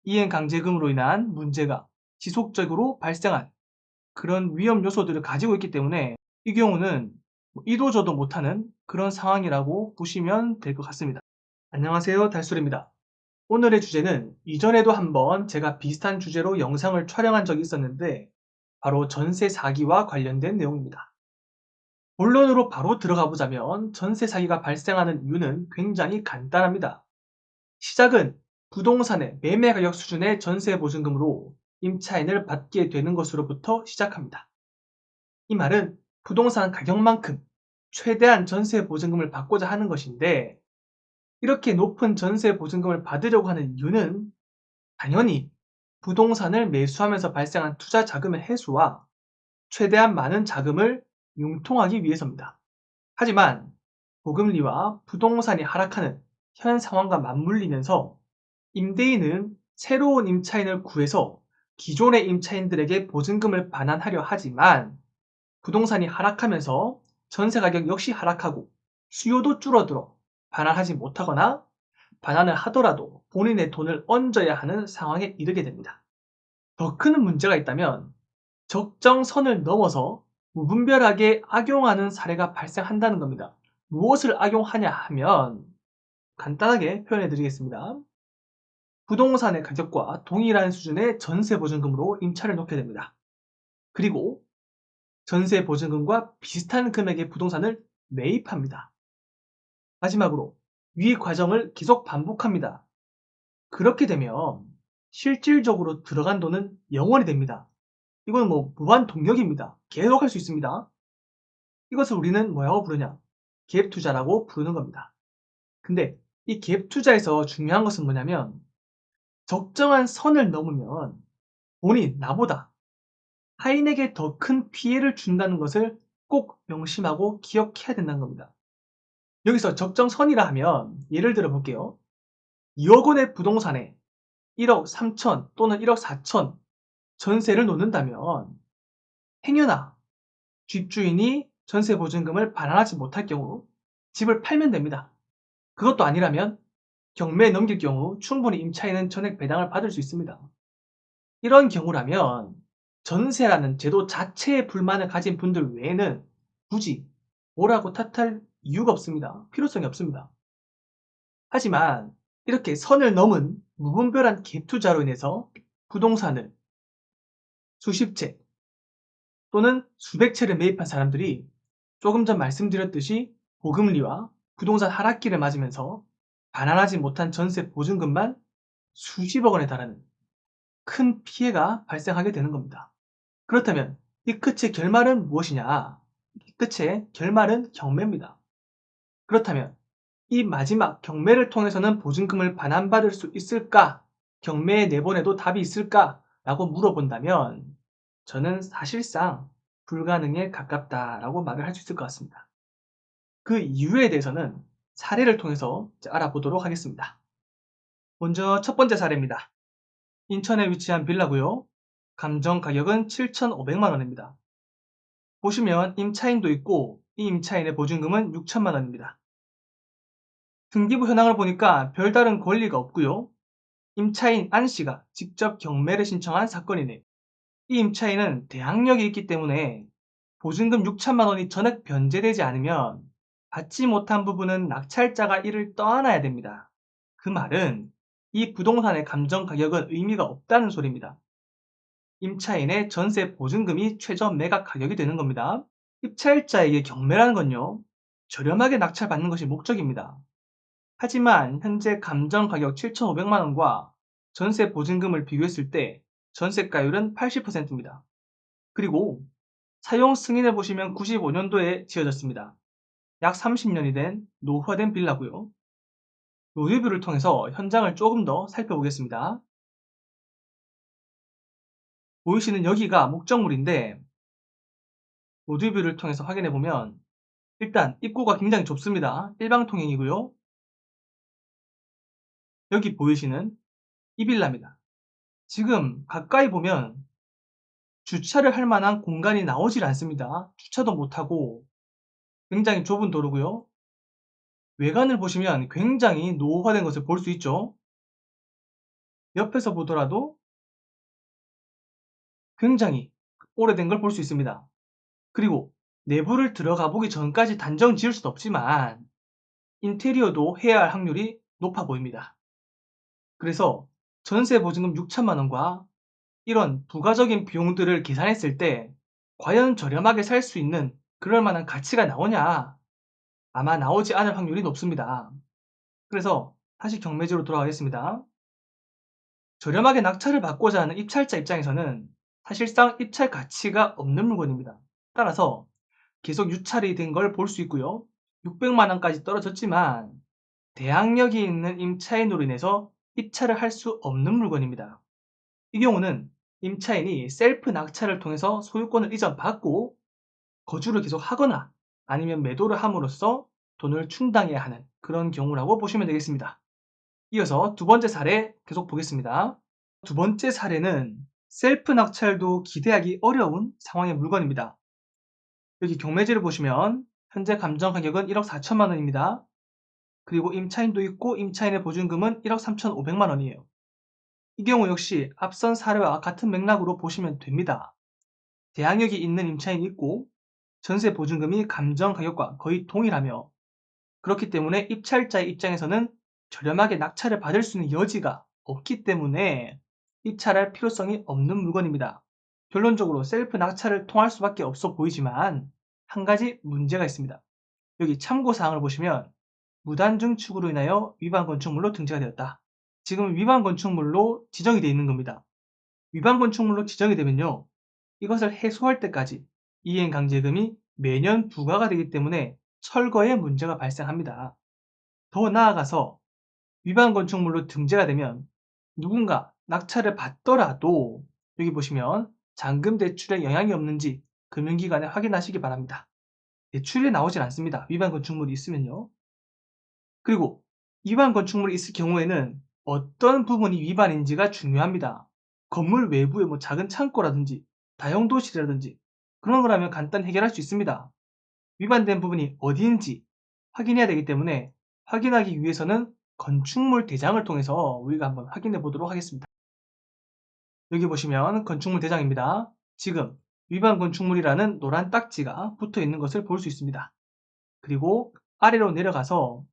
이행강제금으로 인한 문제가 지속적으로 발생한 그런 위험 요소들을 가지고 있기 때문에 이 경우는 이도 저도 못하는 그런 상황이라고 보시면 될 것 같습니다. 안녕하세요, 달술입니다. 오늘의 주제는 이전에도 한번 제가 비슷한 주제로 영상을 촬영한 적이 있었는데 바로 전세 사기와 관련된 내용입니다. 본론으로 바로 들어가 보자면 전세 사기가 발생하는 이유는 굉장히 간단합니다. 시작은 부동산의 매매 가격 수준의 전세 보증금으로 임차인을 받게 되는 것으로부터 시작합니다. 이 말은 부동산 가격만큼 최대한 전세 보증금을 받고자 하는 것인데, 이렇게 높은 전세 보증금을 받으려고 하는 이유는 당연히 부동산을 매수하면서 발생한 투자 자금의 해소와 최대한 많은 자금을 융통하기 위해서입니다. 하지만 보금리와 부동산이 하락하는 현 상황과 맞물리면서 임대인은 새로운 임차인을 구해서 기존의 임차인들에게 보증금을 반환하려 하지만 부동산이 하락하면서 전세 가격 역시 하락하고 수요도 줄어들어 반환하지 못하거나 반환을 하더라도 본인의 돈을 얹어야 하는 상황에 이르게 됩니다. 더 큰 문제가 있다면 적정선을 넘어서 무분별하게 악용하는 사례가 발생한다는 겁니다. 무엇을 악용하냐 하면 간단하게 표현해 드리겠습니다. 부동산의 가격과 동일한 수준의 전세 보증금으로 임차를 놓게 됩니다. 그리고 전세 보증금과 비슷한 금액의 부동산을 매입합니다. 마지막으로 위 과정을 계속 반복합니다. 그렇게 되면 실질적으로 들어간 돈은 0원이 됩니다. 이건 무한 동력입니다. 계속 할 수 있습니다. 이것을 우리는 뭐라고 부르냐? 갭 투자라고 부르는 겁니다. 근데 이 갭 투자에서 중요한 것은 뭐냐면 적정한 선을 넘으면 본인, 나보다 타인에게 더 큰 피해를 준다는 것을 꼭 명심하고 기억해야 된다는 겁니다. 여기서 적정선이라 하면 예를 들어 볼게요. 2억 원의 부동산에 1억 3천 또는 1억 4천 전세를 놓는다면 행여나 집주인이 전세 보증금을 반환하지 못할 경우 집을 팔면 됩니다. 그것도 아니라면 경매에 넘길 경우 충분히 임차인은 전액 배당을 받을 수 있습니다. 이런 경우라면 전세라는 제도 자체에 불만을 가진 분들 외에는 굳이 뭐라고 탓할 이유가 없습니다. 필요성이 없습니다. 하지만 이렇게 선을 넘은 무분별한 갭 투자로 인해서 부동산을 수십 채 또는 수백 채를 매입한 사람들이 조금 전 말씀드렸듯이 보금리와 부동산 하락기를 맞으면서 반환하지 못한 전세 보증금만 수십억 원에 달하는 큰 피해가 발생하게 되는 겁니다. 그렇다면 이 끝의 결말은 무엇이냐? 이 끝의 결말은 경매입니다. 그렇다면 이 마지막 경매를 통해서는 보증금을 반환받을 수 있을까? 경매에 내보내도 답이 있을까? 라고 물어본다면 저는 사실상 불가능에 가깝다라고 말을 할 수 있을 것 같습니다. 그 이유에 대해서는 사례를 통해서 알아보도록 하겠습니다. 먼저 첫 번째 사례입니다. 인천에 위치한 빌라고요. 감정 가격은 7,500만 원입니다. 보시면 임차인도 있고 이 임차인의 보증금은 6천만 원입니다. 등기부 현황을 보니까 별다른 권리가 없고요. 임차인 안씨가 직접 경매를 신청한 사건이네요. 이 임차인은 대항력이 있기 때문에 보증금 6천만 원이 전액 변제되지 않으면 받지 못한 부분은 낙찰자가 이를 떠안아야 됩니다. 그 말은 이 부동산의 감정 가격은 의미가 없다는 소리입니다. 임차인의 전세 보증금이 최저 매각 가격이 되는 겁니다. 입차일자에게 경매라는 건요, 저렴하게 낙찰받는 것이 목적입니다. 하지만 현재 감정 가격 7,500만 원과 전세 보증금을 비교했을 때 전세가율은 80%입니다. 그리고 사용 승인을 보시면 95년도에 지어졌습니다. 약 30년이 된 노후화된 빌라고요. 로드뷰를 통해서 현장을 조금 더 살펴보겠습니다. 보이시는 여기가 목적물인데 로드뷰를 통해서 확인해 보면 일단 입구가 굉장히 좁습니다. 일방통행이고요. 여기 보이시는 이 빌라입니다. 지금 가까이 보면 주차를 할 만한 공간이 나오질 않습니다. 주차도 못하고 굉장히 좁은 도로고요. 외관을 보시면 굉장히 노후화된 것을 볼 수 있죠. 옆에서 보더라도 굉장히 오래된 걸 볼 수 있습니다. 그리고 내부를 들어가 보기 전까지 단정 지을 수는 없지만 인테리어도 해야 할 확률이 높아 보입니다. 그래서 전세 보증금 6천만 원과 이런 부가적인 비용들을 계산했을 때 과연 저렴하게 살 수 있는 그럴 만한 가치가 나오냐? 아마 나오지 않을 확률이 높습니다. 그래서 다시 경매지로 돌아가겠습니다. 저렴하게 낙찰을 받고자 하는 입찰자 입장에서는 사실상 입찰 가치가 없는 물건입니다. 따라서 계속 유찰이 된 걸 볼 수 있고요. 600만 원까지 떨어졌지만 대항력이 있는 임차인으로 인해서 입찰을 할 수 없는 물건입니다. 이 경우는 임차인이 셀프 낙찰을 통해서 소유권을 이전받고 거주를 계속 하거나 아니면 매도를 함으로써 돈을 충당해야 하는 그런 경우라고 보시면 되겠습니다. 이어서 두 번째 사례 계속 보겠습니다. 두 번째 사례는 셀프 낙찰도 기대하기 어려운 상황의 물건입니다. 여기 경매지를 보시면 현재 감정 가격은 1억 4천만 원입니다. 그리고 임차인도 있고 임차인의 보증금은 1억 3,500만 원이에요. 이 경우 역시 앞선 사례와 같은 맥락으로 보시면 됩니다. 대항력이 있는 임차인이 있고 전세 보증금이 감정 가격과 거의 동일하며 그렇기 때문에 입찰자의 입장에서는 저렴하게 낙찰을 받을 수 있는 여지가 없기 때문에 입찰할 필요성이 없는 물건입니다. 결론적으로 셀프 낙찰을 통할 수밖에 없어 보이지만 한 가지 문제가 있습니다. 여기 참고사항을 보시면 무단증축으로 인하여 위반 건축물로 등재가 되었다. 지금 위반 건축물로 지정이 되어 있는 겁니다. 위반 건축물로 지정이 되면요. 이것을 해소할 때까지 이행강제금이 매년 부과가 되기 때문에 철거에 문제가 발생합니다. 더 나아가서 위반 건축물로 등재가 되면 누군가 낙찰을 받더라도 여기 보시면 잔금 대출에 영향이 없는지 금융기관에 확인하시기 바랍니다. 대출이 나오질 않습니다. 위반 건축물이 있으면요. 그리고 위반 건축물이 있을 경우에는 어떤 부분이 위반인지가 중요합니다. 건물 외부에 뭐 작은 창고라든지 다용도실이라든지 그런 거라면 간단히 해결할 수 있습니다. 위반된 부분이 어디인지 확인해야 되기 때문에 확인하기 위해서는 건축물 대장을 통해서 우리가 한번 확인해 보도록 하겠습니다. 여기 보시면 건축물 대장입니다. 지금 위반 건축물이라는 노란 딱지가 붙어 있는 것을 볼 수 있습니다. 그리고 아래로 내려가서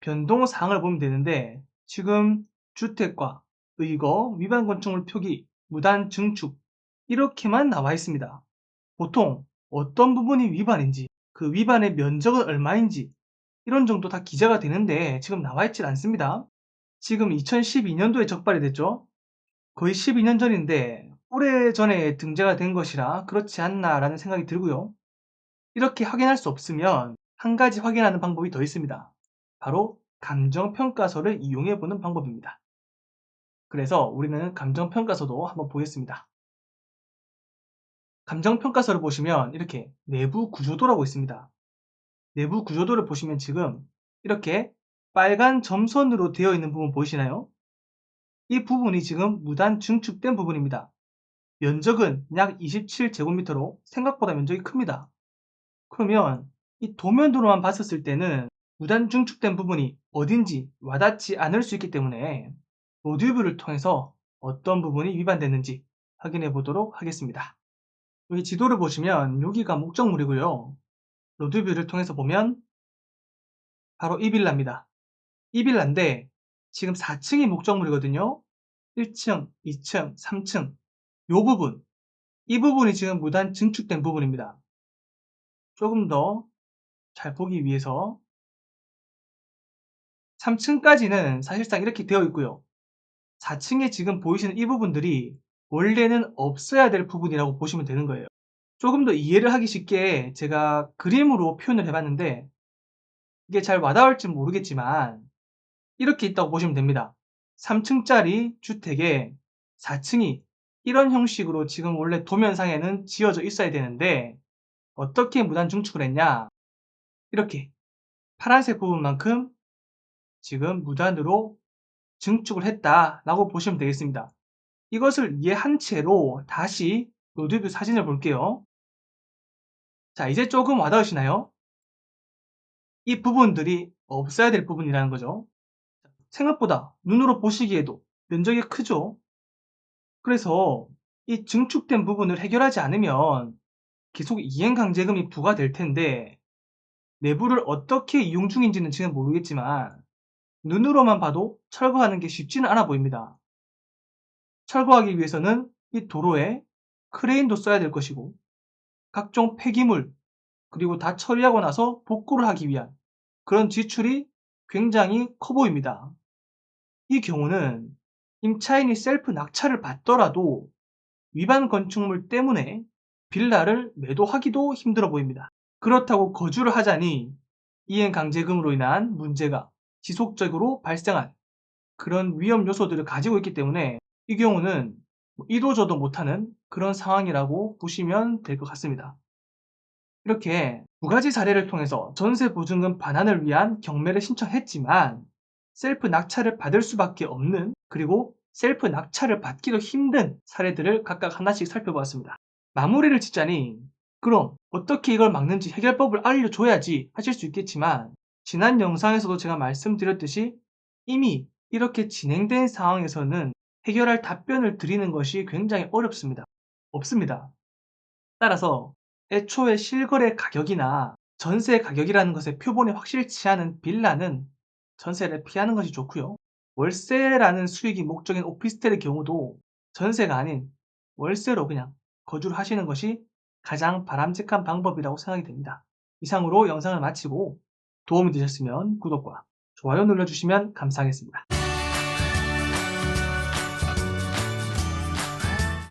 변동사항을 보면 되는데 지금 주택과 의거, 위반 건축물 표기, 무단 증축 이렇게만 나와 있습니다. 보통 어떤 부분이 위반인지 그 위반의 면적은 얼마인지 이런 정도 다 기재가 되는데 지금 나와 있질 않습니다. 지금 2012년도에 적발이 됐죠. 거의 12년 전인데 오래전에 등재가 된 것이라 그렇지 않나 라는 생각이 들고요. 이렇게 확인할 수 없으면 한 가지 확인하는 방법이 더 있습니다. 바로 감정평가서를 이용해 보는 방법입니다. 그래서 우리는 감정평가서도 한번 보겠습니다. 감정평가서를 보시면 이렇게 내부 구조도라고 있습니다. 내부 구조도를 보시면 지금 이렇게 빨간 점선으로 되어 있는 부분 보이시나요? 이 부분이 지금 무단 증축된 부분입니다. 면적은 약 27제곱미터로 생각보다 면적이 큽니다. 그러면 이 도면도로만 봤었을 때는 무단 증축된 부분이 어딘지 와닿지 않을 수 있기 때문에 로드뷰를 통해서 어떤 부분이 위반됐는지 확인해 보도록 하겠습니다. 여기 지도를 보시면 여기가 목적물이고요. 로드뷰를 통해서 보면 바로 이 빌라입니다. 이 빌라인데 지금 4층이 목적물이거든요. 1층, 2층, 3층 요 부분, 이 부분이 지금 무단 증축된 부분입니다. 조금 더 잘 보기 위해서 3층까지는 사실상 이렇게 되어 있고요. 4층에 지금 보이시는 이 부분들이 원래는 없어야 될 부분이라고 보시면 되는 거예요. 조금 더 이해를 하기 쉽게 제가 그림으로 표현을 해봤는데 이게 잘 와닿을지 모르겠지만 이렇게 있다고 보시면 됩니다. 3층짜리 주택에 4층이 이런 형식으로 지금 원래 도면상에는 지어져 있어야 되는데 어떻게 무단 증축을 했냐, 이렇게 파란색 부분만큼 지금 무단으로 증축을 했다라고 보시면 되겠습니다. 이것을 이해한 채로 다시 로드뷰 사진을 볼게요. 자, 이제 조금 와닿으시나요? 이 부분들이 없어야 될 부분이라는 거죠. 생각보다 눈으로 보시기에도 면적이 크죠. 그래서 이 증축된 부분을 해결하지 않으면 계속 이행강제금이 부과될 텐데 내부를 어떻게 이용 중인지는 지금 모르겠지만 눈으로만 봐도 철거하는 게 쉽지는 않아 보입니다. 철거하기 위해서는 이 도로에 크레인도 써야 될 것이고 각종 폐기물 그리고 다 처리하고 나서 복구를 하기 위한 그런 지출이 굉장히 커 보입니다. 이 경우는 임차인이 셀프 낙찰을 받더라도 위반 건축물 때문에 빌라를 매도하기도 힘들어 보입니다. 그렇다고 거주를 하자니 이행강제금으로 인한 문제가 지속적으로 발생한 그런 위험 요소들을 가지고 있기 때문에 이 경우는 이도저도 못하는 그런 상황이라고 보시면 될 것 같습니다. 이렇게 두 가지 사례를 통해서 전세보증금 반환을 위한 경매를 신청했지만 셀프 낙찰을 받을 수밖에 없는 그리고 셀프 낙찰을 받기도 힘든 사례들을 각각 하나씩 살펴보았습니다. 마무리를 짓자니 그럼 어떻게 이걸 막는지 해결법을 알려줘야지 하실 수 있겠지만 지난 영상에서도 제가 말씀드렸듯이 이미 이렇게 진행된 상황에서는 해결할 답변을 드리는 것이 굉장히 어렵습니다. 없습니다. 따라서 애초에 실거래 가격이나 전세 가격이라는 것의 표본이 확실치 않은 빌라는 전세를 피하는 것이 좋고요. 월세라는 수익이 목적인 오피스텔의 경우도 전세가 아닌 월세로 그냥 거주를 하시는 것이 가장 바람직한 방법이라고 생각이 됩니다. 이상으로 영상을 마치고 도움이 되셨으면 구독과 좋아요 눌러주시면 감사하겠습니다.